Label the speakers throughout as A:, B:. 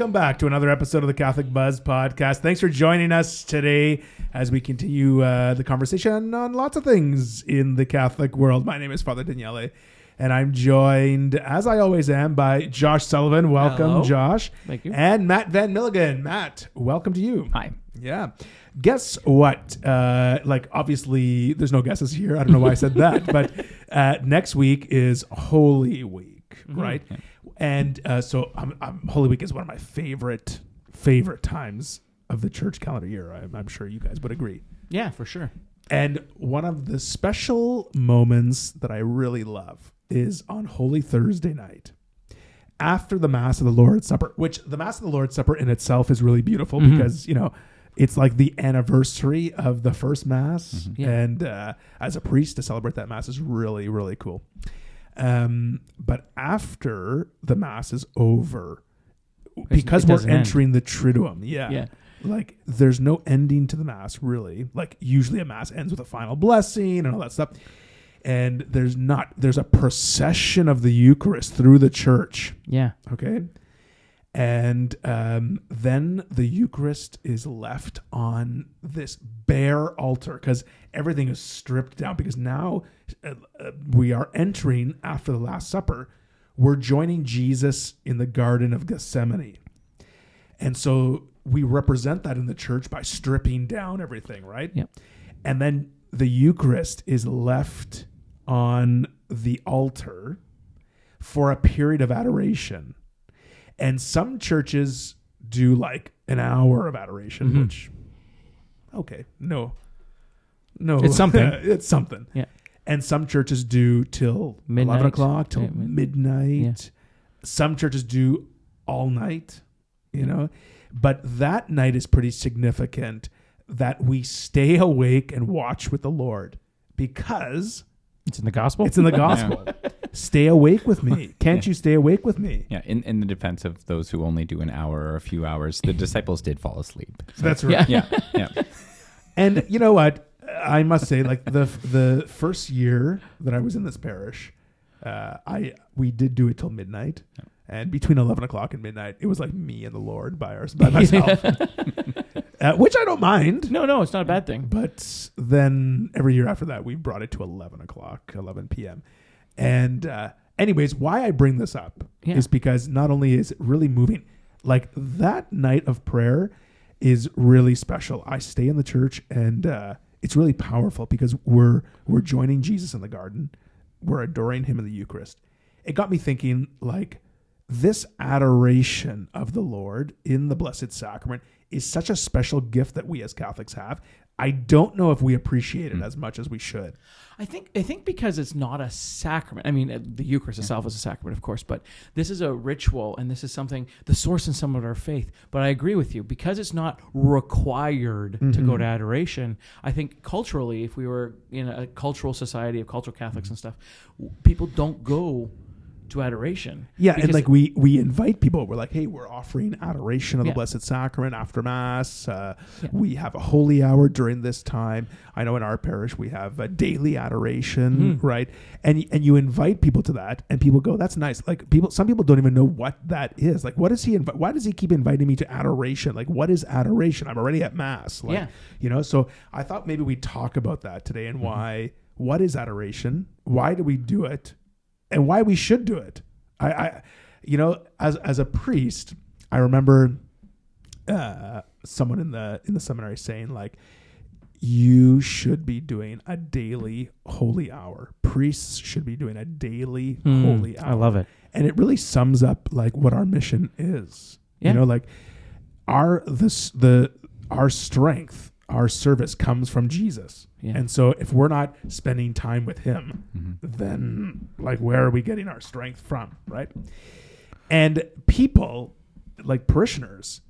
A: Welcome back to another episode of the Catholic Buzz podcast. Thanks for joining us today as we continue the conversation on lots of things in the Catholic world. My name is Father Daniele, and I'm joined, as I always am, by Josh Sullivan. Welcome,
B: Hello.
A: Josh.
B: Thank you.
A: And Matt Van Milligan. Matt, welcome to you.
B: Hi.
A: Yeah. Guess what? Obviously, there's no guesses here. I don't know why I said that. But next week is Holy Week, right?
B: Yeah.
A: And so Holy Week is one of my favorite times of the church calendar year. I'm sure you guys would agree.
B: Yeah, for sure.
A: And one of the special moments that I really love is on Holy Thursday night, after the Mass of the Lord's Supper, which the Mass of the Lord's Supper in itself is really beautiful because, you know, it's like the anniversary of the first Mass.
B: Yeah.
A: And as a priest, to celebrate that Mass is really, really cool. But after the Mass is over, because we're entering the Triduum, like there's no ending to the Mass really. Like usually a Mass ends with a final blessing and all that stuff. And there's a procession of the Eucharist through the church.
B: Yeah.
A: Okay. And then the Eucharist is left on this bare altar because everything is stripped down, because now we are entering after the Last Supper. We're joining Jesus in the Garden of Gethsemane. And so we represent that in the church by stripping down everything, right?
B: Yep.
A: And then the Eucharist is left on the altar for a period of adoration. And some churches do like an hour of adoration, which, okay, no.
B: It's something.
A: It's something.
B: Yeah.
A: And some churches do till
B: Midnight.
A: 11 o'clock, till
B: Yeah,
A: midnight.
B: Yeah.
A: Some churches do all night, you know. But that night is pretty significant, that we stay awake and watch with the Lord, because
B: It's in the gospel?
A: it's in the gospel. Stay awake with me. Can't you stay awake with me?
C: Yeah, in the defense of those who only do an hour or a few hours, the disciples did fall asleep. So.
A: That's right.
B: Yeah.
C: Yeah.
A: And you know what? I must say, like the first year that I was in this parish, we did do it till midnight.
C: Yeah.
A: And between 11 o'clock and midnight, it was like me and the Lord by myself, which I don't mind.
B: No, it's not a bad thing.
A: But then every year after that, we brought it to 11 o'clock, 11 p.m. And anyways, why I bring this up is because not only is it really moving, like that night of prayer is really special. I stay in the church, and it's really powerful because we're joining Jesus in the garden. We're adoring him in the Eucharist. It got me thinking, like, this adoration of the Lord in the Blessed Sacrament is such a special gift that we as Catholics have. I don't know if we appreciate it as much as we should.
B: I think because it's not a sacrament. I mean, the Eucharist itself is a sacrament, of course, but this is a ritual, and this is something, the source and some of our faith. But I agree with you, because it's not required to go to adoration. I think culturally, if we were in a cultural society of cultural Catholics and stuff, people don't go to adoration.
A: Yeah, and like we invite people. We're like, hey, we're offering adoration of the Blessed Sacrament after Mass. We have a holy hour during this time. I know in our parish we have a daily adoration, right? And you invite people to that, and people go, that's nice. Like some people don't even know what that is. Like, what is he? Why does he keep inviting me to adoration? Like, what is adoration? I'm already at Mass. Like, you know. So I thought maybe we'd talk about that today, and what is adoration? Why do we do it? And why we should do it. I you know, as a priest, I remember someone in the seminary saying, like, you should be doing a daily holy hour. Priests should be doing a daily holy hour.
B: I love it.
A: And it really sums up like what our mission is.
B: Yeah.
A: You know, like our strength, our service comes from Jesus. Yeah. And so if we're not spending time with him, then like where are we getting our strength from, right? And people, like parishioners,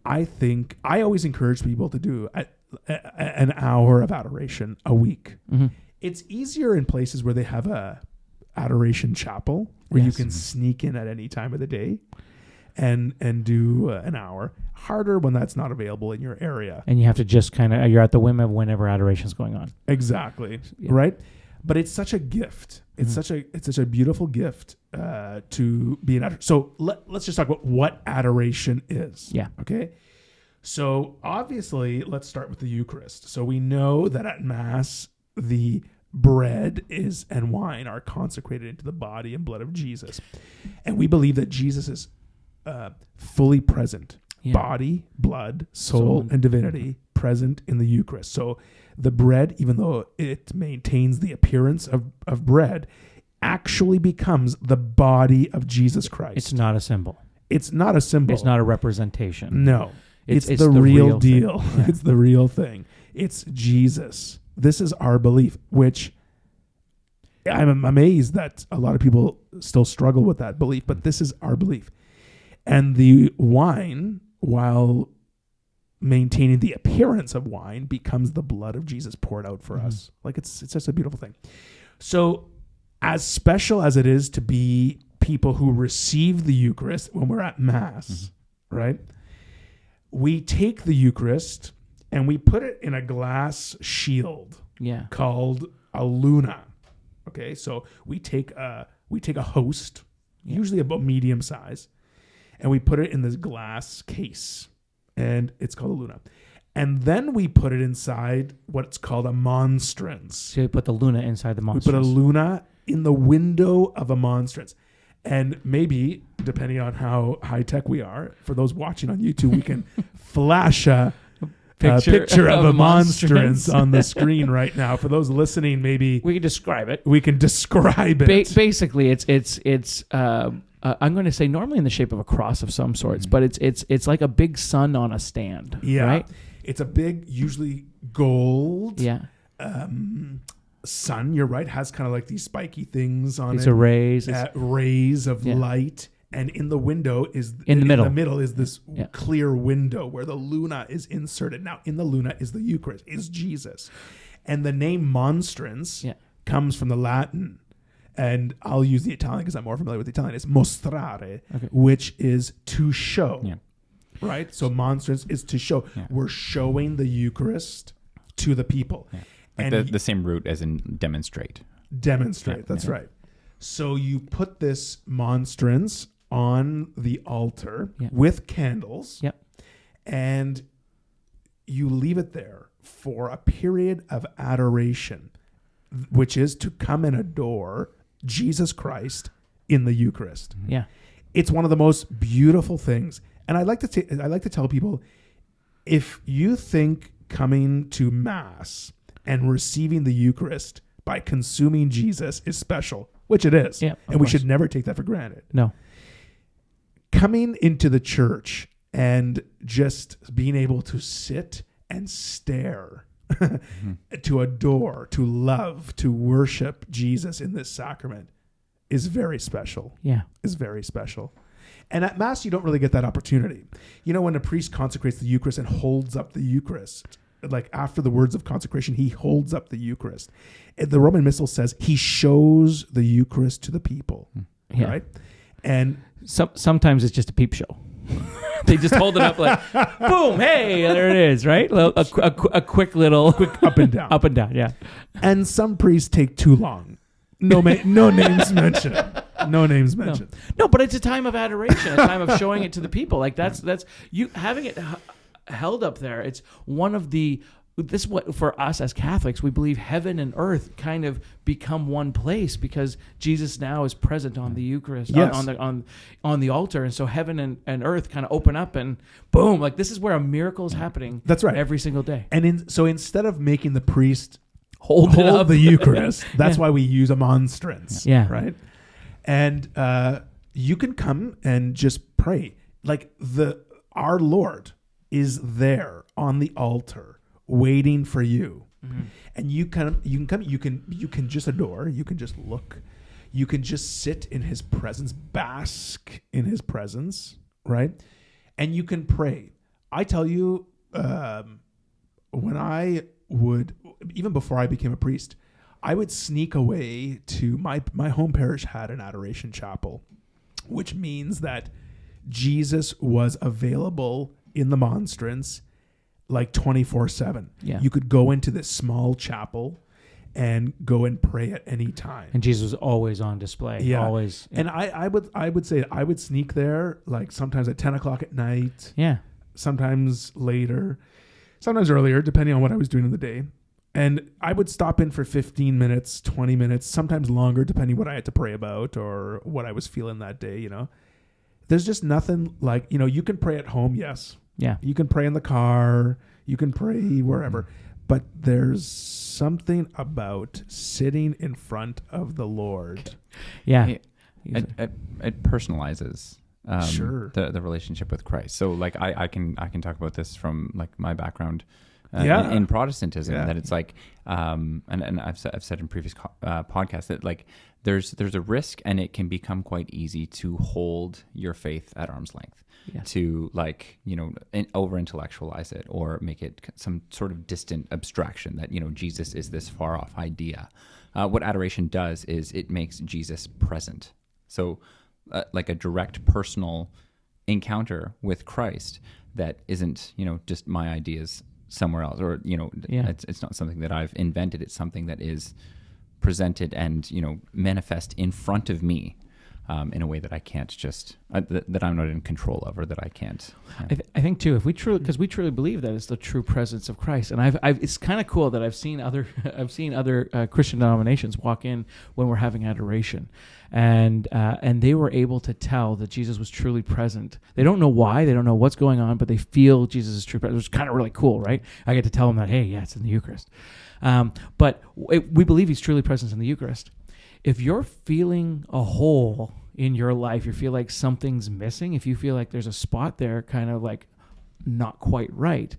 A: I think I always encourage people to do an hour of adoration a week. It's easier in places where they have a adoration chapel where you can sneak in at any time of the day and do an hour. Harder when that's not available in your area.
B: And you have to just you're at the whim of whenever adoration is going on.
A: Exactly. Right? But it's such a gift. It's such a beautiful gift to be an adoration. So let's just talk about what adoration is.
B: Yeah.
A: Okay. So obviously, let's start with the Eucharist. So we know that at Mass, the bread and wine are consecrated into the body and blood of Jesus. And we believe that Jesus is fully present.
B: Yeah.
A: Body, blood, soul, and divinity present in the Eucharist. So the bread, even though it maintains the appearance of bread, actually becomes the body of Jesus Christ.
B: It's not a symbol.
A: It's not a symbol.
B: It's not a representation.
A: No. It's the real deal.
B: Yeah.
A: It's the real thing. It's Jesus. This is our belief, which I'm amazed that a lot of people still struggle with that belief, but this is our belief. And the wine, while maintaining the appearance of wine, becomes the blood of Jesus poured out for us. Like it's just a beautiful thing. So as special as it is to be people who receive the Eucharist when we're at Mass, right? We take the Eucharist and we put it in a glass shield called a luna. Okay, so we take a host, usually about medium size, and we put it in this glass case, and it's called a luna. And then we put it inside what's called a monstrance.
B: So you put the luna inside the monstrance.
A: We put a luna in the window of a monstrance. And maybe, depending on how high-tech we are, for those watching on YouTube, we can flash a picture of a monstrance on the screen right now. For those listening, maybe
B: we can describe it.
A: We can describe it.
B: Basically, it's I'm going to say normally in the shape of a cross of some sorts, but it's like a big sun on a stand.
A: Yeah,
B: right?
A: It's a big, usually gold.
B: Yeah.
A: Sun, you're right, has kind of like these spiky things on
B: these
A: it.
B: Rays.
A: Rays of light. And in the window is...
B: In the middle.
A: In the middle is this clear window where the luna is inserted. Now, in the luna is the Eucharist, is Jesus. And the name monstrance comes from the Latin. And I'll use the Italian because I'm more familiar with the Italian. It's mostrare, which is to show. Yeah. Right? So monstrance is to show. Yeah. We're showing the Eucharist to the people. Yeah.
C: Like the same root as in demonstrate.
A: Demonstrate, that's right. So you put this monstrance on the altar with candles, and you leave it there for a period of adoration, which is to come and adore Jesus Christ in the Eucharist.
B: Yeah,
A: it's one of the most beautiful things, and I like to tell people, if you think coming to Mass and receiving the Eucharist by consuming Jesus is special, which it is, and we should never take that for granted.
B: No.
A: Coming into the church and just being able to sit and stare, to adore, to love, to worship Jesus in this sacrament is very special.
B: Yeah.
A: Is very special. And at Mass, you don't really get that opportunity. You know, when a priest consecrates the Eucharist and holds up the Eucharist, like after the words of consecration, he holds up the Eucharist. The Roman Missal says he shows the Eucharist to the people, right? And
B: sometimes it's just a peep show. They just hold it up like, boom, hey, there it is, right? A quick little
A: up and down.
B: Up and down, yeah.
A: And some priests take too long. No names mentioned. No names mentioned.
B: No, but it's a time of adoration, a time of showing it to the people. Like that's you having it held up there. It's one of the... This is what, for us as Catholics, we believe heaven and earth kind of become one place because Jesus now is present on the Eucharist, on the altar, and so heaven and earth kind of open up, and boom, like this is where a miracle is happening.
A: That's right,
B: every single day.
A: And so instead of making the priest hold the Eucharist, that's why we use a monstrance.
B: Yeah,
A: right. And you can come and just pray, like our Lord is there on the altar, waiting for you, and you can just adore, you can just look, you can just sit in his presence, bask in his presence, right? And you can pray. I tell you, when I would, even before I became a priest, I would sneak away to my home parish had an adoration chapel, which means that Jesus was available in the monstrance like 24/7.
B: Yeah.
A: You could go into this small chapel and go and pray at any time.
B: And Jesus was always on display.
A: Yeah.
B: Always.
A: And I would say I would sneak there like sometimes at 10 o'clock at night.
B: Yeah.
A: Sometimes later, sometimes earlier, depending on what I was doing in the day. And I would stop in for 15 minutes, 20 minutes, sometimes longer, depending what I had to pray about or what I was feeling that day, you know. There's just nothing like, you know, you can pray at home, yes.
B: Yeah.
A: You can pray in the car, you can pray wherever. But there's something about sitting in front of the Lord.
B: Yeah.
C: It personalizes
A: Sure.
C: the relationship with Christ. So like I can talk about this from like my background in Protestantism, that it's like and I've said in previous podcasts that like there's a risk, and it can become quite easy to hold your faith at arm's length. Yeah. To like, you know, over intellectualize it or make it some sort of distant abstraction that, you know, Jesus is this far off idea. What adoration does is it makes Jesus present. So like a direct personal encounter with Christ that isn't, you know, just my ideas somewhere else, or, you know, it's not something that I've invented. It's something that is presented and, you know, manifest in front of me. In a way that I can't just that I'm not in control of, or that I can't. Yeah.
B: I think too, if we truly believe that it's the true presence of Christ, and I've it's kind of cool that I've seen other Christian denominations walk in when we're having adoration, and they were able to tell that Jesus was truly present. They don't know why, they don't know what's going on, but they feel Jesus is true presence, which is kind of really cool, right? I get to tell them that, hey, yeah, it's in the Eucharist, but we believe He's truly present in the Eucharist. If you're feeling a hole in your life, you feel like something's missing, if you feel like there's a spot there kind of like not quite right,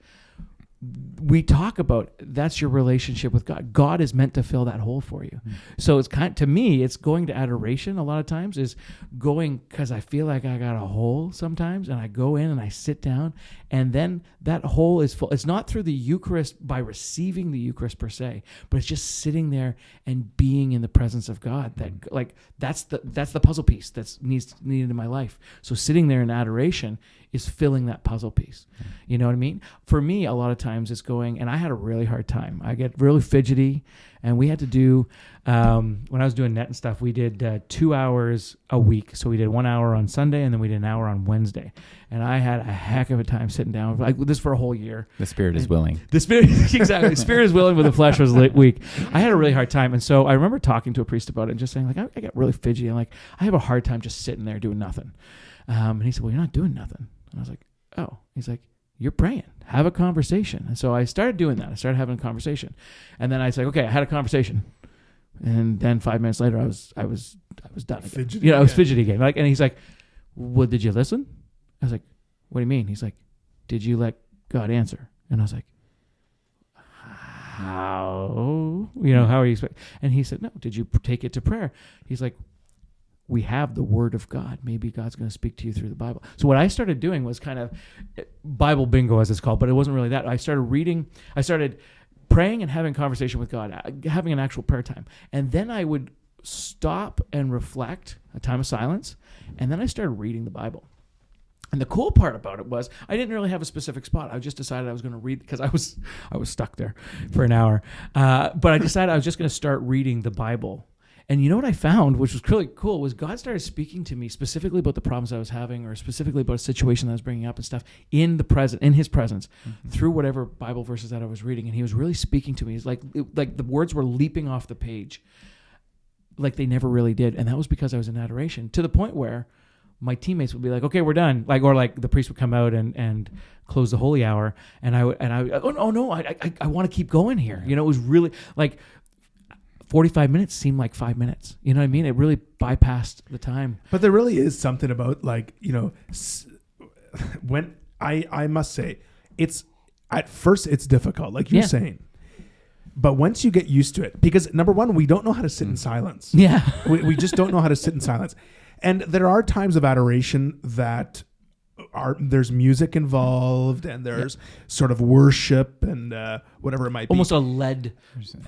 B: we talk about that's your relationship with God. God is meant to fill that hole for you. So it's to me, it's going to adoration a lot of times is going because I feel like I got a hole sometimes, and I go in and I sit down, and then that hole is full. It's not through the Eucharist by receiving the Eucharist per se, but it's just sitting there and being in the presence of God. That like that's the puzzle piece that's needed in my life. So sitting there in adoration is filling that puzzle piece. You know what I mean? For me, a lot of times it's going, and I had a really hard time. I get really fidgety, and we had to do, when I was doing net and stuff, we did 2 hours a week. So we did 1 hour on Sunday, and then we did an hour on Wednesday. And I had a heck of a time sitting down, like this for a whole year.
C: The spirit is willing.
B: The spirit, exactly. The spirit is willing, but the flesh was weak. I had a really hard time. And so I remember talking to a priest about it and just saying, like, I get really fidgety. And like, I have a hard time just sitting there doing nothing. And he said, well, you're not doing nothing. And I was like, oh. He's like, you're praying. Have a conversation. And so I started doing that. I started having a conversation. And then I said, okay, I had a conversation. And then 5 minutes later, I was done.
A: Fidgety.
B: I was fidgety again. Like, and he's like, well, did you listen? I was like, what do you mean? He's like, did you let God answer? And I was like, how? How are you expecting? And he said, no, did you take it to prayer? He's like, we have the Word of God. Maybe God's going to speak to you through the Bible. So what I started doing was kind of Bible bingo, as it's called, but it wasn't really that. I started praying and having conversation with God, having an actual prayer time. And then I would stop and reflect, a time of silence, and then I started reading the Bible. And the cool part about it was I didn't really have a specific spot. I just decided I was going to read because I was stuck there for an hour. But I decided I was just going to start reading the Bible. And you know what I found, which was really cool, was God started speaking to me specifically about the problems I was having, or specifically about a situation that I was bringing up and stuff in His presence, through whatever Bible verses that I was reading. And He was really speaking to me. It's like the words were leaping off the page, like they never really did. And that was because I was in adoration, to the point where my teammates would be like, okay, we're done. Or the priest would come out and close the holy hour. And I want to keep going here. It was really like 45 minutes seemed like 5 minutes. You know what I mean? It really bypassed the time.
A: But there really is something about when I must say it's at first it's difficult, like you're saying. But once you get used to it, because number one, we don't know how to sit in silence.
B: Yeah.
A: we just don't know how to sit in silence. And there are times of adoration that there's music involved, and there's sort of worship and whatever it might be.
B: Almost a led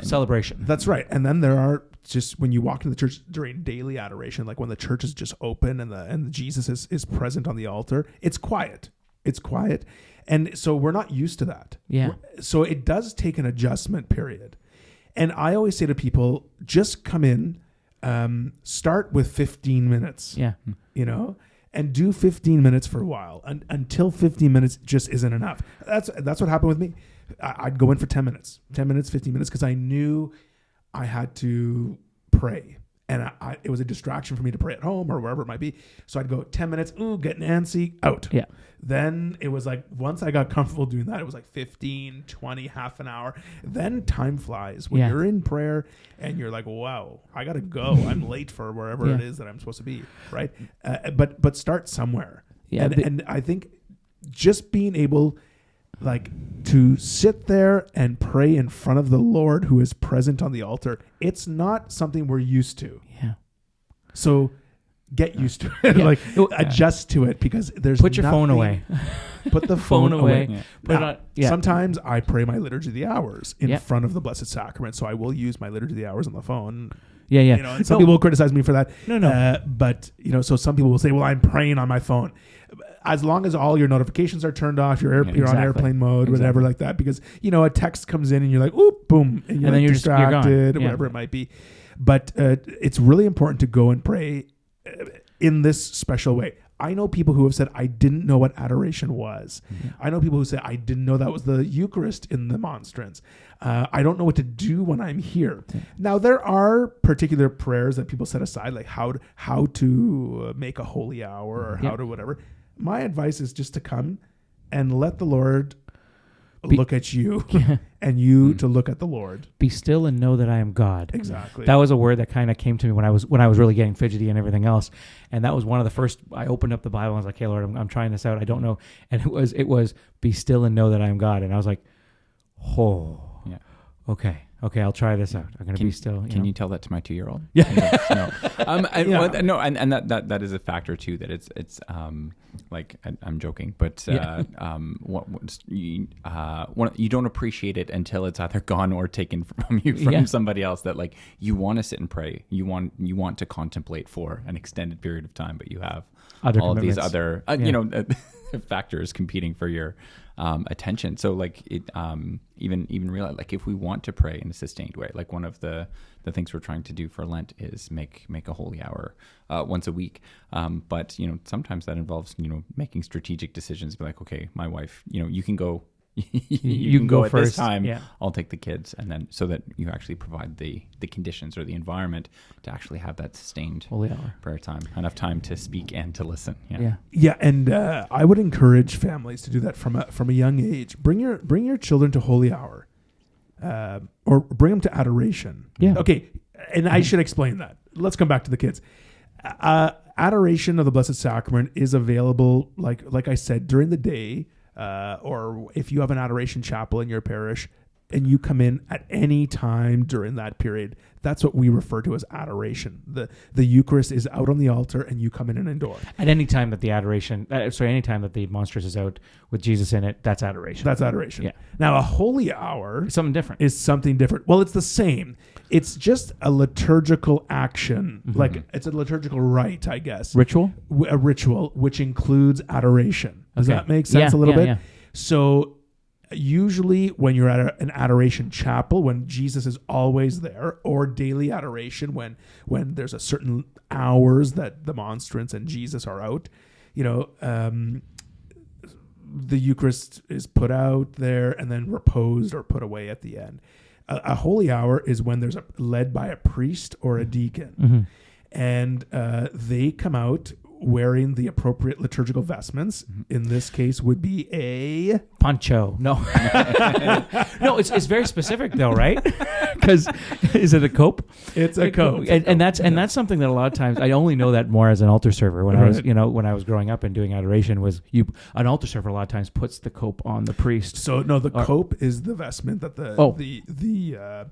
B: celebration.
A: That's right. And then there are just when you walk into the church during daily adoration, like when the church is just open and Jesus is present on the altar, it's quiet. It's quiet. And so we're not used to that.
B: Yeah.
A: So it does take an adjustment period. And I always say to people, just come in, start with 15 minutes, and do 15 minutes for a while until 15 minutes just isn't enough. That's what happened with me. I'd go in for 10 minutes, 15 minutes, because I knew I had to pray. And it was a distraction for me to pray at home or wherever it might be. So I'd go 10 minutes, getting antsy, out.
B: Yeah.
A: Then it was like, once I got comfortable doing that, it was like 15, 20, half an hour. Then time flies when you're in prayer and you're like, wow, I got to go. I'm late for wherever it is that I'm supposed to be, right? But start somewhere. Yeah. And I think just being able to sit there and pray in front of the Lord who is present on the altar, it's not something we're used to.
B: Yeah.
A: So get used to it, adjust to it, because there's
B: put your phone away.
A: Put the phone away.
B: Yeah.
A: Put now, sometimes I pray my Liturgy of the Hours in front of the Blessed Sacrament, so I will use my Liturgy of the Hours on the phone.
B: Yeah.
A: And some people will criticize me for that.
B: No.
A: But so some people will say, well, I'm praying on my phone. As long as all your notifications are turned off, you're on airplane mode, whatever like that, because a text comes in and you're like, oop, boom, and then you're distracted, or whatever it might be. But it's really important to go and pray in this special way. I know people who have said, I didn't know what adoration was. Mm-hmm. I know people who say, I didn't know that was the Eucharist in the Monstrance. I don't know what to do when I'm here. Mm-hmm. Now, there are particular prayers that people set aside, like how to make a holy hour or how to whatever. My advice is just to come and let the Lord look at you and you to look at the Lord.
B: Be still and know that I am God.
A: Exactly.
B: That was a word that kind of came to me when I was really getting fidgety and everything else. And that was one of the first, I opened up the Bible and I was like, hey, Lord, I'm trying this out. I don't know. And it was be still and know that I am God. And I was like, okay, I'll try this out. I'm going to be still.
C: Can you tell that to my 2-year-old?
B: Yeah.
C: And that is a factor too, that it's I'm joking, but you don't appreciate it until it's either gone or taken from you from somebody else, that you want to sit and pray. You want to contemplate for an extended period of time, but you have all of these other, factors competing for your attention. So even realize, if we want to pray in a sustained way, one of the things we're trying to do for Lent is make a holy hour once a week. But sometimes that involves making strategic decisions. Be like, okay, my wife, you can go. you can go at first. This time. Yeah. I'll take the kids, and then so that you actually provide the conditions or the environment to actually have that sustained
B: holy hour
C: prayer time, enough time to speak and to listen.
A: Yeah. And I would encourage families to do that from a young age. Bring your children to holy hour, or bring them to adoration.
B: Yeah.
A: Okay. And I should explain that. Let's come back to the kids. Adoration of the Blessed Sacrament is available, like I said, during the day. Or if you have an adoration chapel in your parish and you come in at any time during that period, that's what we refer to as adoration. The Eucharist is out on the altar and you come in and adore.
B: At any time that the anytime that the Monstrance is out with Jesus in it, that's adoration.
A: That's adoration.
B: Yeah.
A: Now, a holy hour
B: is something different.
A: Well, it's the same. It's just a liturgical action. Mm-hmm. It's a liturgical rite, I guess.
B: Ritual?
A: A ritual, which includes adoration. Does that make sense a little bit? Yeah. So usually when you're at an adoration chapel, when Jesus is always there, or daily adoration, when there's a certain hours that the Monstrance and Jesus are out, the Eucharist is put out there and then reposed or put away at the end. A holy hour is when there's led by a priest or a deacon, and they come out wearing the appropriate liturgical vestments. In this case would be a
B: poncho. No. No, it's very specific though, right? Because is it a cope?
A: It's a cope.
B: And that's something that a lot of times I only know that more as an altar server. When I was growing up and doing adoration, an altar server a lot of times puts the cope on the priest.
A: So no, the cope is the vestment that the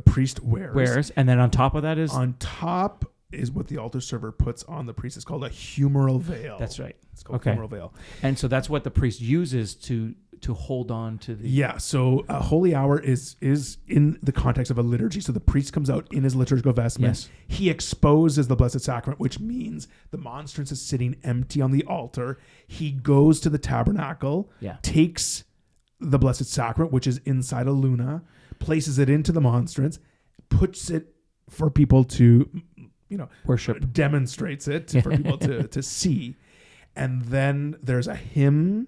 A: priest wears.
B: And then on top of that
A: is what the altar server puts on the priest. It's called a humeral veil.
B: That's right.
A: It's called humeral veil.
B: And so that's what the priest uses to hold on to the...
A: Yeah, so a holy hour is in the context of a liturgy. So the priest comes out in his liturgical vestments. Yes. He exposes the Blessed Sacrament, which means the Monstrance is sitting empty on the altar. He goes to the tabernacle, takes the Blessed Sacrament, which is inside a luna, places it into the monstrance, puts it for people to,
B: worship,
A: demonstrates it for people to see. And then there's a hymn,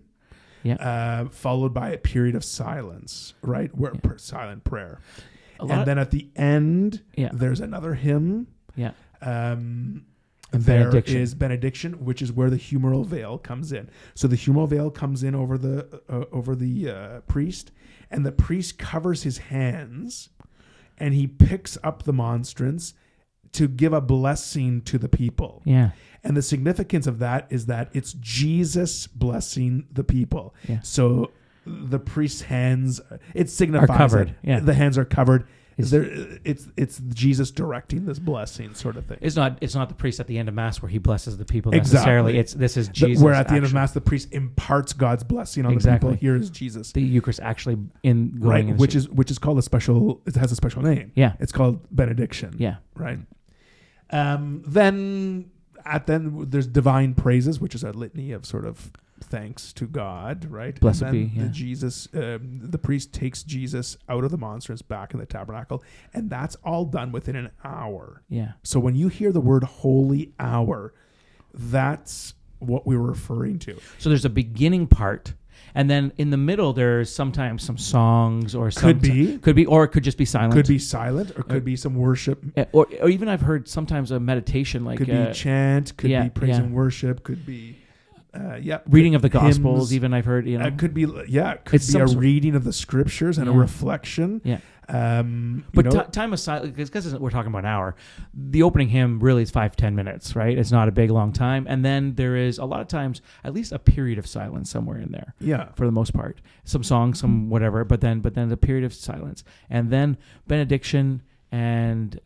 A: followed by a period of silence, right? Silent prayer. And then at the end, there's another hymn.
B: Yeah.
A: There is benediction, which is where the humeral veil comes in. So the humeral veil comes in over the priest, and the priest covers his hands, and he picks up the monstrance to give a blessing to the people.
B: Yeah.
A: And the significance of that is that it's Jesus blessing the people.
B: Yeah.
A: So the priest's hands, it signifies
B: are covered.
A: That the hands are covered. It's Jesus directing this blessing, sort of thing.
B: It's not the priest at the end of Mass where he blesses the people necessarily. This is Jesus.
A: Where at the end of Mass the priest imparts God's blessing on the people. Here is Jesus.
B: The Eucharist actually
A: which is called a special. It has a special name.
B: Yeah,
A: it's called benediction.
B: Yeah,
A: right. Then there's divine praises, which is a litany of sort of thanks to God, right?
B: Blessed be. Yeah.
A: The priest takes Jesus out of the monstrance back in the tabernacle, and that's all done within an hour.
B: Yeah.
A: So when you hear the word holy hour, that's what we were referring to.
B: So there's a beginning part, and then in the middle there's sometimes some songs or
A: could be,
B: or it could just be silent.
A: Could be silent, or could be some worship,
B: or even I've heard sometimes a meditation, like
A: could be chant, could be praise and worship, could be.
B: Reading of the Gospels, even I've heard.
A: Could be a reading of the Scriptures and a reflection.
B: Yeah. Time of silence, because we're talking about an hour. The opening hymn really is 5-10 minutes, right? It's not a big long time, and then there is a lot of times at least a period of silence somewhere in there.
A: Yeah.
B: For the most part, some songs, some whatever, but then the period of silence, and then benediction. And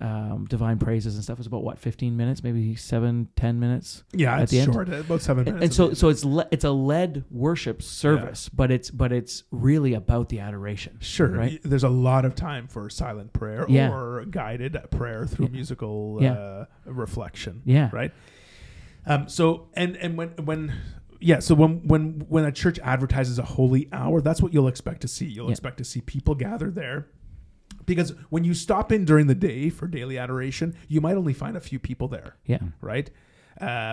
B: divine praises and stuff is about 15 minutes, maybe 7-10 minutes.
A: Yeah,
B: it's
A: short, about 7 minutes.
B: And so it's a led worship service, but it's really about the adoration.
A: Sure,
B: right?
A: There's a lot of time for silent prayer or guided prayer through musical reflection.
B: Yeah,
A: right. So when a church advertises a holy hour, that's what you'll expect to see. You'll expect to see people gather there. Because when you stop in during the day for daily adoration, you might only find a few people there.
B: Yeah.
A: Right?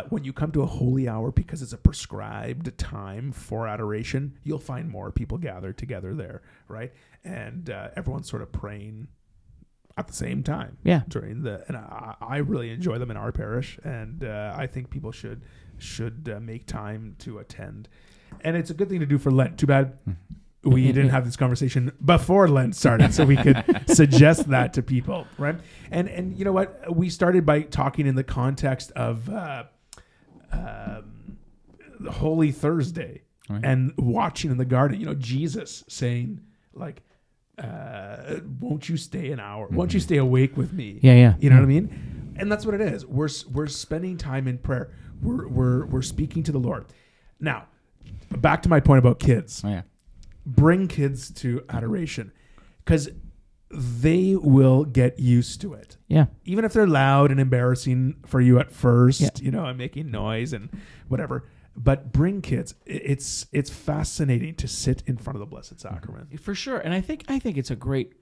A: When you come to a holy hour, because it's a prescribed time for adoration, you'll find more people gathered together there. Right? And everyone's sort of praying at the same time.
B: Yeah.
A: And I really enjoy them in our parish. And I think people should make time to attend. And it's a good thing to do for Lent. Too bad we didn't have this conversation before Lent started, so we could suggest that to people, right? And you know what? We started by talking in the context of Holy Thursday and watching in the garden. Jesus saying, like, "Won't you stay an hour? Won't you stay awake with me?"
B: Yeah.
A: You know what I mean? And that's what it is. We're spending time in prayer. We're speaking to the Lord. Now, back to my point about kids.
C: Oh, yeah.
A: Bring kids to adoration, because they will get used to it.
B: Yeah.
A: Even if they're loud and embarrassing for you at first, and making noise and whatever. But bring kids. It's fascinating to sit in front of the Blessed Sacrament.
B: For sure. And I think it's a great.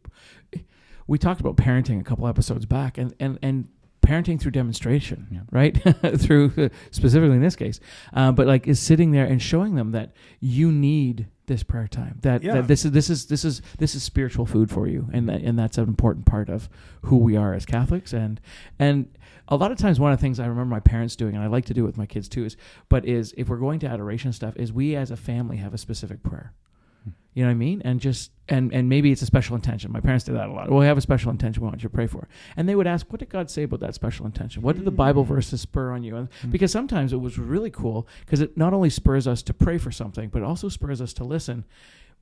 B: We talked about parenting a couple episodes back, and parenting through demonstration, right? Through specifically in this case, but like is sitting there and showing them that you need this prayer time. That this is spiritual food for you, and that's an important part of who we are as Catholics. And a lot of times, one of the things I remember my parents doing, and I like to do it with my kids too, is if we're going to adoration stuff, is we as a family have a specific prayer. You know what I mean? And just and maybe it's a special intention. My parents did that a lot. Well, we have a special intention we want you to pray for. And they would ask, what did God say about that special intention? What did the Bible verses spur on you? And because sometimes it was really cool, because it not only spurs us to pray for something, but it also spurs us to listen.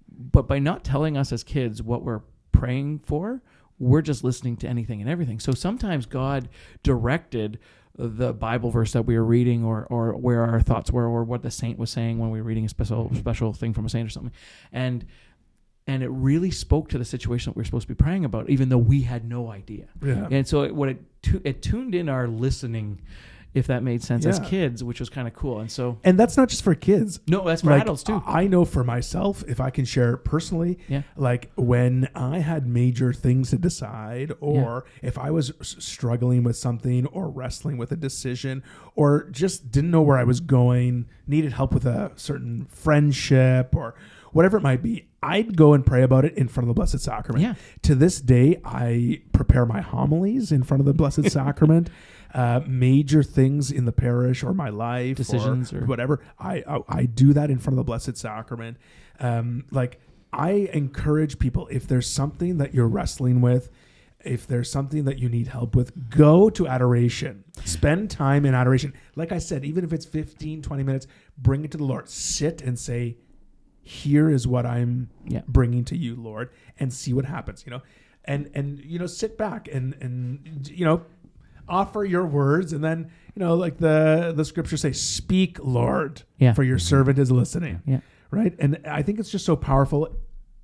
B: But by not telling us as kids what we're praying for, we're just listening to anything and everything. So sometimes God directed the Bible verse that we were reading, or where our thoughts were, or what the saint was saying when we were reading a special thing from a saint or something, and it really spoke to the situation that we were supposed to be praying about, even though we had no idea.
A: Yeah.
B: And so it tuned in our listening if that made sense, as kids, which was kind of cool.
A: And that's not just for kids.
B: No, that's for adults too.
A: I know for myself, if I can share personally, like when I had major things to decide, or if I was struggling with something or wrestling with a decision, or just didn't know where I was going, needed help with a certain friendship or whatever it might be, I'd go and pray about it in front of the Blessed Sacrament.
B: Yeah.
A: To this day, I prepare my homilies in front of the Blessed Sacrament. Major things in the parish or my life,
B: decisions or
A: whatever, I do that in front of the Blessed Sacrament. Like I encourage people, if there's something that you're wrestling with, if there's something that you need help with, go to adoration. Spend time in adoration. Like I said, even if it's 15, 20 minutes, bring it to the Lord. Sit and say, here is what I'm bringing to you, Lord, and see what happens, and sit back and offer your words, and then like the scriptures say, speak, Lord, for your servant is listening. Right. And I think it's just so powerful,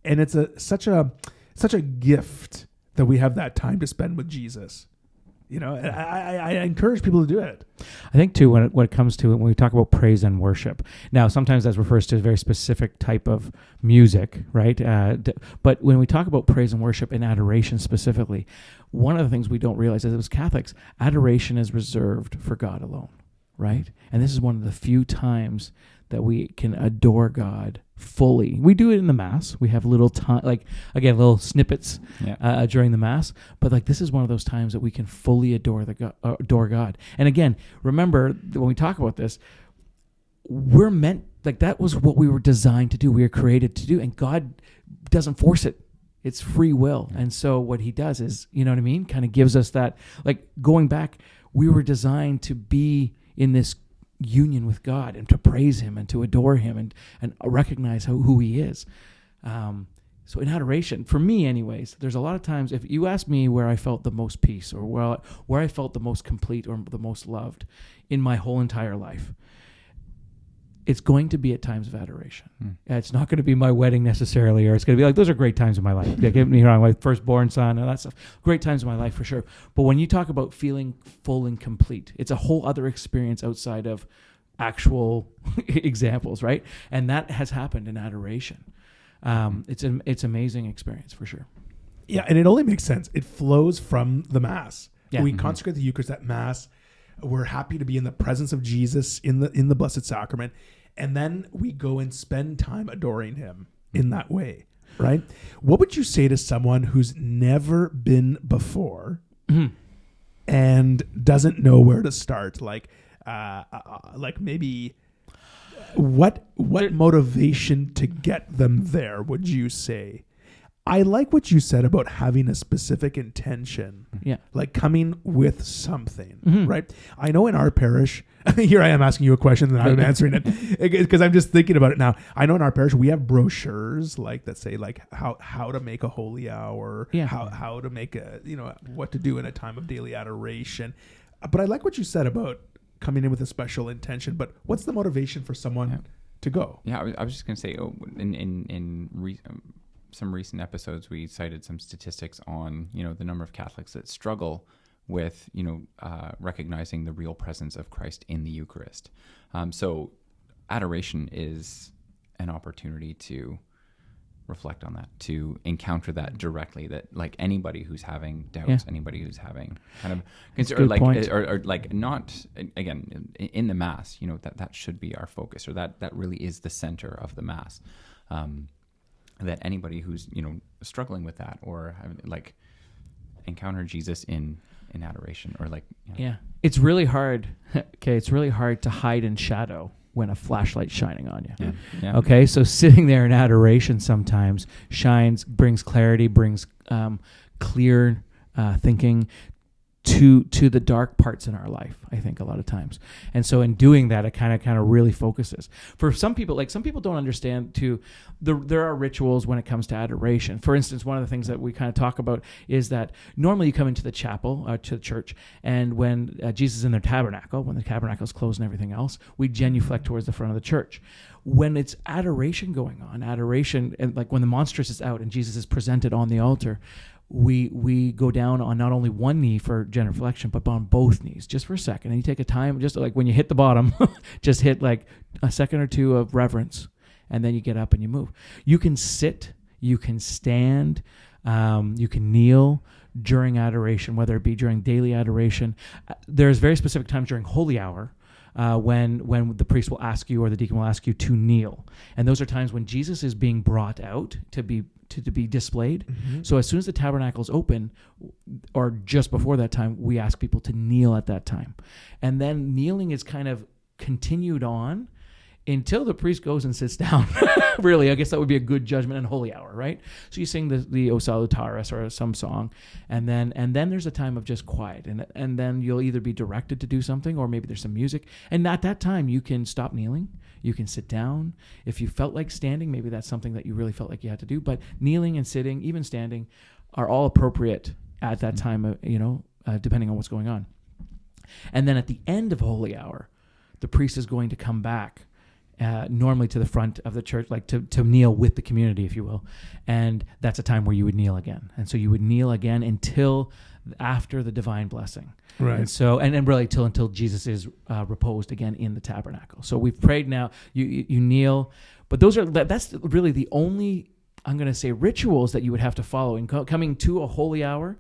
A: and it's such a gift that we have that time to spend with Jesus. I encourage people to do it.
D: I think too, when it comes to it, when we talk about praise and worship, now sometimes that refers to a very specific type of music, right? But when we talk about praise and worship and adoration specifically, one of the things we don't realize is, as Catholics, adoration is reserved for God alone, right? And this is one of the few times that we can adore God fully. We do it in the Mass. We have little time, little snippets during the Mass. But this is one of those times that we can fully adore God. And again, remember when we talk about this, we're meant, that was what we were designed to do. We were created to do, and God doesn't force it. It's free will. And so what He does is, kind of gives us that, going back, we were designed to be in this union with God and to praise Him and to adore Him and recognize who He is. So in adoration, for me anyways, there's a lot of times, if you ask me where I felt the most peace or where I felt the most complete or the most loved in my whole entire life, it's going to be at times of adoration. It's not going to be my wedding necessarily, or it's going to be those are great times of my life. My firstborn son and that stuff. Great times of my life for sure. But when you talk about feeling full and complete, it's a whole other experience outside of actual examples, right? And that has happened in adoration. It's amazing experience for sure.
A: Yeah, and it only makes sense. It flows from the Mass.
B: Yeah.
A: We consecrate the Eucharist at Mass. We're happy to be in the presence of Jesus in the Blessed Sacrament. And then we go and spend time adoring Him in that way, right? What would you say to someone who's never been before and doesn't know where to start? Maybe what motivation to get them there would you say? I like what you said about having a specific intention.
B: Yeah.
A: Like coming with something, right? I know in our parish, here I am asking you a question and I'm answering it because I'm just thinking about it now. I know in our parish we have brochures that say how to make a holy hour, how to make what to do in a time of daily adoration. But I like what you said about coming in with a special intention. But what's the motivation for someone to go?
C: Yeah, I was just going to say, in some recent episodes, we cited some statistics on, the number of Catholics that struggle with, recognizing the real presence of Christ in the Eucharist. So adoration is an opportunity to reflect on that, to encounter that directly, that anybody who's having doubts, anybody who's having kind of, or not, again, in the Mass, that should be our focus, or that really is the center of the Mass. That anybody who's struggling with that, or encounter Jesus in adoration, or
B: it's really hard. Okay, it's really hard to hide in shadow when a flashlight's shining on you.
C: Yeah.
B: Okay, so sitting there in adoration sometimes brings clarity, brings clear thinking to the dark parts in our life, I think, a lot of times. And so in doing that, it kind of really focuses. For some people, some people don't understand too, there are rituals when it comes to adoration. For instance, one of the things that we kind of talk about is that normally you come into the chapel, to the church, and when Jesus is in the tabernacle, when the tabernacle is closed and everything else, we genuflect towards the front of the church. When it's adoration going on, and when the monstrance is out and Jesus is presented on the altar, we go down on not only one knee for genuflection, but on both knees just for a second. And you take a time, just like when you hit the bottom, just hit like a second or two of reverence, and then you get up and you move. You can sit, you can stand, you can kneel during adoration, whether it be during daily adoration. There's very specific times during Holy Hour when the priest will ask you or the deacon will ask you to kneel. And those are times when Jesus is being brought out to be displayed. Mm-hmm. So as soon as the tabernacle is open, or just before that time, we ask people to kneel at that time. And then kneeling is kind of continued on until the priest goes and sits down. Really, I guess that would be a good judgment in Holy Hour, right? So you sing the O Salutaris or some song, and then there's a time of just quiet, and then you'll either be directed to do something, or maybe there's some music, and at that time you can stop kneeling, you can sit down. If you felt like standing, maybe that's something that you really felt like you had to do, but kneeling and sitting, even standing, are all appropriate at that time, depending on what's going on. And then at the end of Holy Hour, the priest is going to come back, normally to the front of the church, like to kneel with the community, if you will. And that's a time where you would kneel again. And so you would kneel again until after the divine blessing. Right. And so, and really until Jesus is reposed again in the tabernacle. So we've prayed now, you kneel, but that's really the only, I'm going to say, rituals that you would have to follow in coming to a Holy Hour,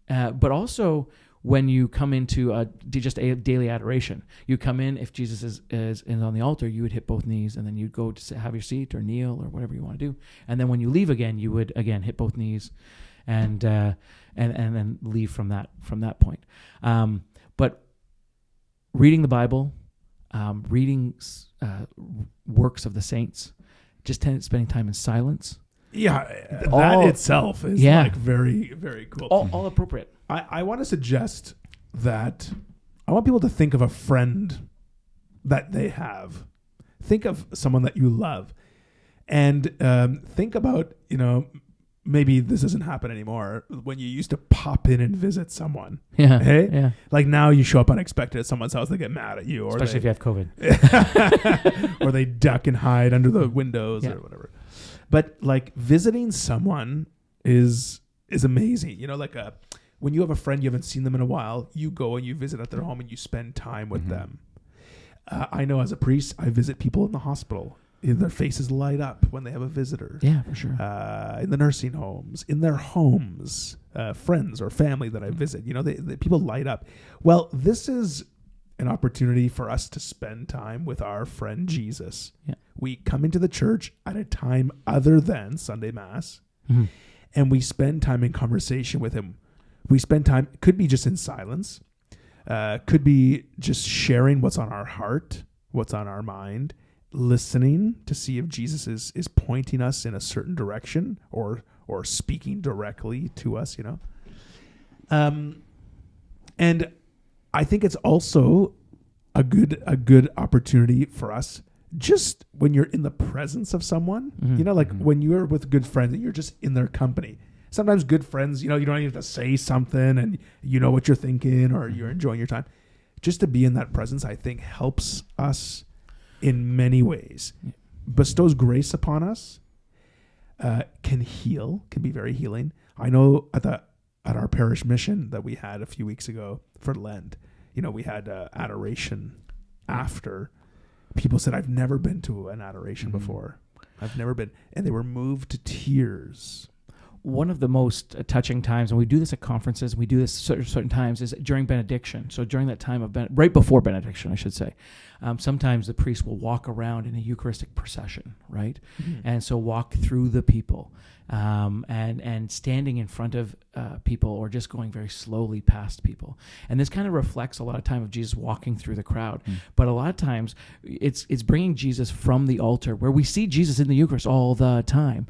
B: but also when you come into just a daily adoration. You come in, if Jesus is on the altar, you would hit both knees, and then you'd go to have your seat or kneel or whatever you want to do. And then when you leave again, you would again hit both knees, and then leave from that point. But reading the Bible, reading works of the saints, just spending time in silence.
A: Yeah, that itself is like very, very cool.
B: All appropriate.
A: I want to suggest that I want people to think of a friend that they have. Think of someone that you love, and think about, maybe this doesn't happen anymore, when you used to pop in and visit someone.
B: Yeah.
A: Hey?
B: Yeah.
A: Like now you show up unexpected at someone's house, they get mad at you.
D: Especially if you have COVID.
A: Or they duck and hide under the windows or whatever. But like visiting someone is amazing. When you have a friend, you haven't seen them in a while, you go and you visit at their home and you spend time with them. I know as a priest, I visit people in the hospital. Their faces light up when they have a visitor.
B: Yeah, for sure.
A: In the nursing homes, in their homes, friends or family that I visit, they people light up. Well, this is an opportunity for us to spend time with our friend Jesus. Yeah. We come into the church at a time other than Sunday Mass, and we spend time in conversation with him. We spend time, could be just in silence, could be just sharing what's on our heart, what's on our mind, listening to see if Jesus is pointing us in a certain direction or speaking directly to us, And I think it's also a good opportunity for us, just when you're in the presence of someone, when you're with good friends and you're just in their company. Sometimes good friends, you don't even have to say something and you know what you're thinking or you're enjoying your time. Just to be in that presence, I think, helps us in many ways. Bestows grace upon us, can heal, can be very healing. I know at our parish mission that we had a few weeks ago for Lent, we had adoration after. People said, I've never been to an adoration before. I've never been. And they were moved to tears.
B: One of the most touching times, and we do this at conferences, we do this certain times, is during benediction. So during that time of right before benediction, I should say, sometimes the priest will walk around in a Eucharistic procession, right? And so walk through the people, and standing in front of people, or just going very slowly past people. And this kind of reflects a lot of time of Jesus walking through the crowd. But a lot of times it's bringing Jesus from the altar, where we see Jesus in the Eucharist all the time.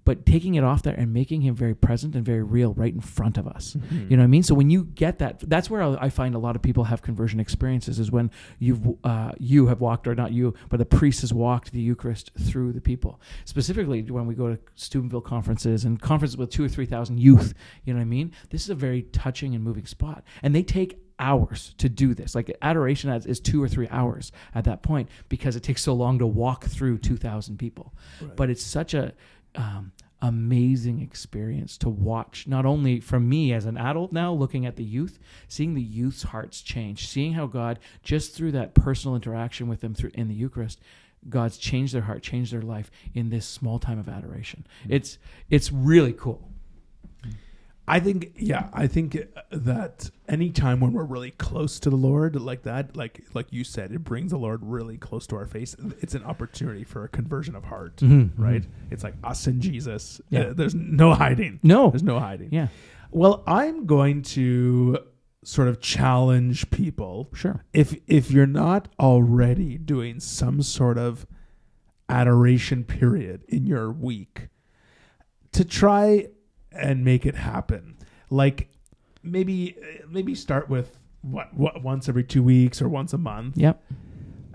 B: But taking it off there and making him very present and very real right in front of us. You know what I mean? So when you get that, that's where I find a lot of people have conversion experiences, is when you have walked, or not you, but the priest has walked the Eucharist through the people. Specifically when we go to Steubenville conferences and conferences with 2,000 or 3,000 youth, you know what I mean? This is a very touching and moving spot. And they take hours to do this. Like adoration is 2 or 3 hours at that point, because it takes so long to walk through 2,000 people. Right. But it's such a
D: amazing experience to watch, not only from me as an adult now looking at the youth, seeing the youth's hearts change, seeing how God, just through that personal interaction with them in the Eucharist, God's changed their heart, changed their life in this small time of adoration. It's really cool.
A: I think that any time when we're really close to the Lord like that, like you said, it brings the Lord really close to our face. It's an opportunity for a conversion of heart, right? It's like us and Jesus.
D: Yeah.
A: There's no hiding. There's no hiding.
D: Yeah.
A: Well, I'm going to sort of challenge people.
D: Sure.
A: If you're not already doing some sort of adoration period in your week, to try and make it happen. Like maybe start with what once every 2 weeks or once a month.
D: Yep.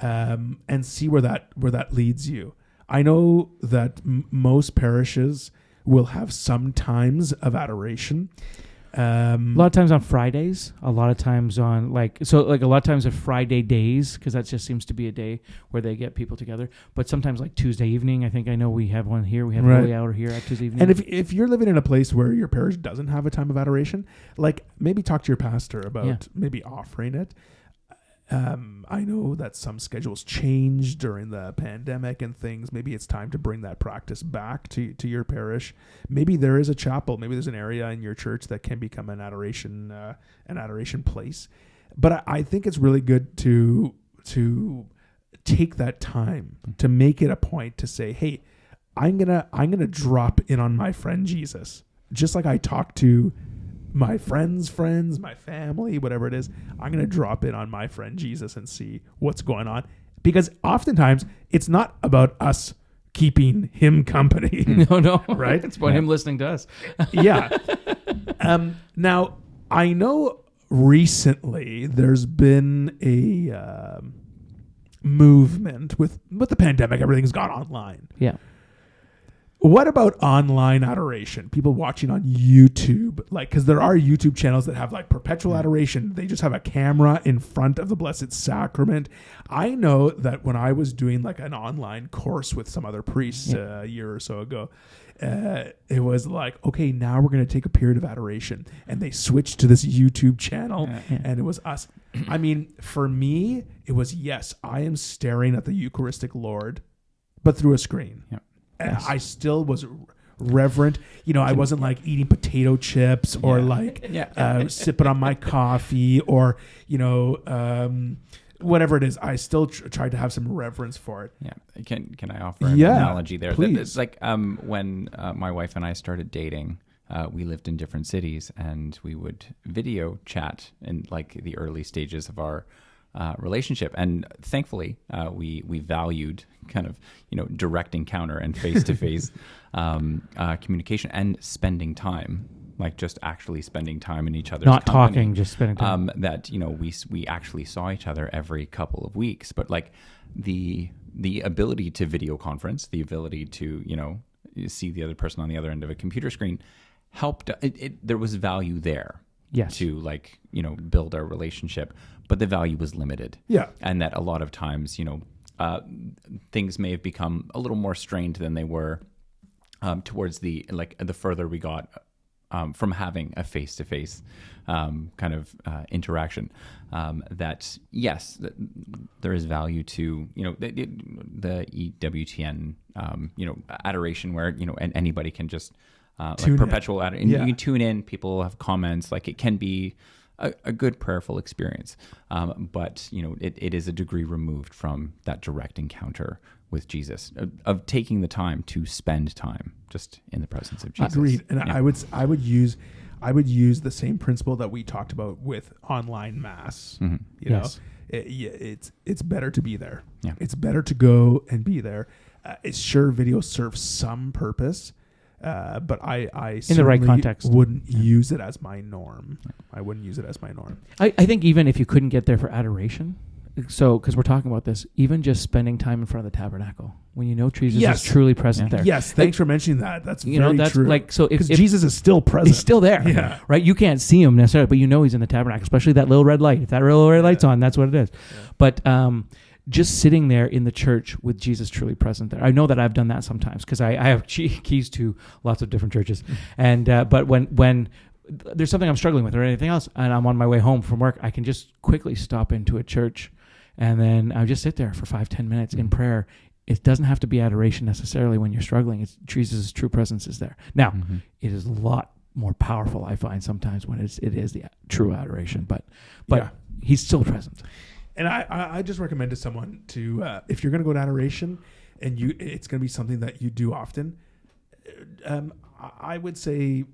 A: And see where that leads you. I know that most parishes will have some times of adoration.
D: A lot of times on Fridays, a lot of times on a lot of times at Friday days, because that just seems to be a day where they get people together. But sometimes like Tuesday evening, I think I know we have one here. We have Holy Hour here at Tuesday evening.
A: And if you're living in a place where your parish doesn't have a time of adoration, like maybe talk to your pastor about maybe offering it. I know that some schedules change during the pandemic and things. Maybe it's time to bring that practice back to your parish. Maybe there is a chapel. Maybe there's an area in your church that can become an adoration place. But I think it's really good to take that time to make it a point to say, hey, I'm gonna drop in on my friend Jesus, just like I talk to my friends, my family, whatever it is. I'm going to drop in on my friend Jesus and see what's going on. Because oftentimes it's not about us keeping him company.
D: No.
A: Right?
D: It's about him listening to us.
A: Yeah. Now, I know recently there's been a movement with the pandemic. Everything's gone online.
D: Yeah.
A: What about online adoration? People watching on YouTube, because there are YouTube channels that have perpetual adoration. They just have a camera in front of the Blessed Sacrament. I know that when I was doing an online course with some other priests a year or so ago, it was okay, now we're going to take a period of adoration. And they switched to this YouTube channel and it was us. I mean, for me, it was, yes, I am staring at the Eucharistic Lord, but through a screen.
D: Yeah.
A: Yes. I still was reverent. I wasn't eating potato chips or sipping on my coffee or, whatever it is. I still tried to have some reverence for it.
C: Yeah. Can I offer an analogy there?
A: Please.
C: It's when my wife and I started dating, we lived in different cities and we would video chat in the early stages of our relationship, and thankfully we valued kind of direct encounter and face-to-face communication and spending time, just actually spending time in each other's
D: not
C: company.
D: Talking, just spending time.
C: That we actually saw each other every couple of weeks, but the ability to video conference, the ability to see the other person on the other end of a computer screen helped. There was value there.
D: Yes.
C: To build our relationship, but the value was limited.
A: Yeah.
C: And that a lot of times, things may have become a little more strained than they were towards the further we got from having a face-to-face kind of interaction. That yes, there is value to the EWTN adoration where and anybody can just perpetual adoration. You can tune in. People have comments. It can be a good prayerful experience, but it is a degree removed from that direct encounter with Jesus, of taking the time to spend time just in the presence of Jesus.
A: Agreed. And I would use the same principle that we talked about with online mass.
C: Mm-hmm.
A: It's better to be there.
C: Yeah.
A: It's better to go and be there. It's sure video serves some purpose. But I
D: in the right context
A: wouldn't use it as my norm. I wouldn't use it as my norm.
D: I think even if you couldn't get there for adoration, because we're talking about this, even just spending time in front of the tabernacle when Jesus is truly present there.
A: Yes, thanks for mentioning that. That's very
D: that's
A: true.
D: If
A: Jesus is still present,
D: he's still there, right? You can't see him necessarily, but he's in the tabernacle, especially that little red light. If that little red light's on, that's what it is. Yeah. But just sitting there in the church with Jesus truly present there. I know that I've done that sometimes because I have keys to lots of different churches. And but when there's something I'm struggling with or anything else, and I'm on my way home from work, I can just quickly stop into a church, and then I'll just sit there for 5-10 minutes in prayer. It doesn't have to be adoration necessarily when you're struggling. It's Jesus' true presence is there. Now, it is a lot more powerful, I find, sometimes when it is the true adoration, but he's still present.
A: And I just recommend to someone to, if you're going to go to adoration and it's going to be something that you do often, I would say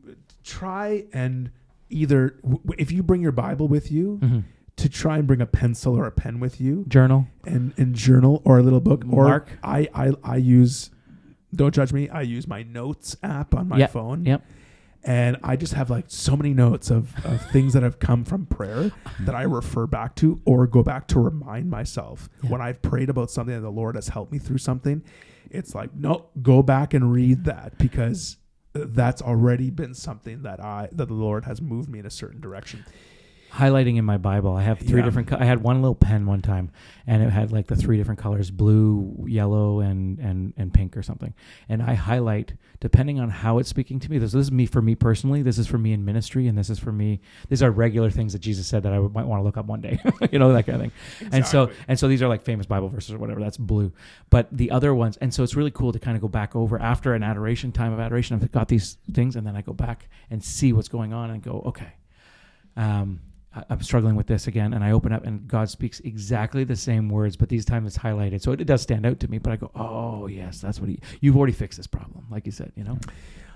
A: try and either, if you bring your Bible with you, to try and bring a pencil or a pen with you.
D: Journal.
A: And journal or a little book.
D: Mark.
A: Or I use, don't judge me, I use my notes app on my phone.
D: Yep.
A: And I just have like so many notes of things that have come from prayer that I refer back to or go back to remind myself when I've prayed about something and the Lord has helped me through something. It's like, no, go back and read that because that's already been something that the Lord has moved me in a certain direction.
D: Highlighting in my Bible, I have three different. I had one little pen one time, and it had like the 3 different colors: blue, yellow, and pink or something. And I highlight depending on how it's speaking to me. This is me for me personally. This is for me in ministry, and this is for me. These are regular things that Jesus said that I might want to look up one day. That kind of thing. Exactly. And so these are like famous Bible verses or whatever. That's blue. But the other ones, and so it's really cool to kind of go back over after an adoration time of adoration. I've got these things, and then I go back and see what's going on and go, okay. I'm struggling with this again, and I open up, and God speaks exactly the same words, but these times it's highlighted, so it does stand out to me. But I go, "Oh yes, that's what you've already fixed this problem," like you said,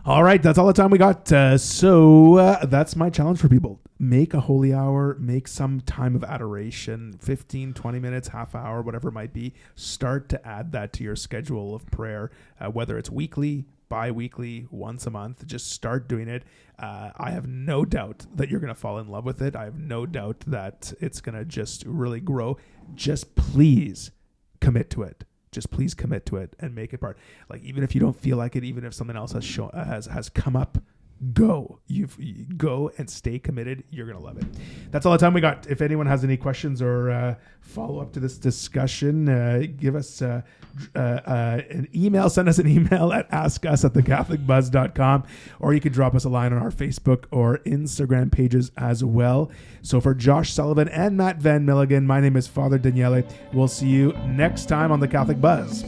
A: All right, that's all the time we got. So that's my challenge for people: make a holy hour, make some time of adoration, 15, 20 minutes, half hour, whatever it might be. Start to add that to your schedule of prayer, whether it's weekly, bi-weekly, once a month. Just start doing it. I have no doubt that you're going to fall in love with it. I have no doubt that it's going to just really grow. Just please commit to it. Just please commit to it and make it part. Like, even if you don't feel like it, even if something else has come up, go. You go and stay committed. You're going to love it. That's all the time we got. If anyone has any questions or follow up to this discussion, give us an email. Send us an email at askus@thecatholicbuzz.com, or you can drop us a line on our Facebook or Instagram pages as well. So for Josh Sullivan and Matt Van Milligan, my name is Father Daniele. We'll see you next time on The Catholic Buzz.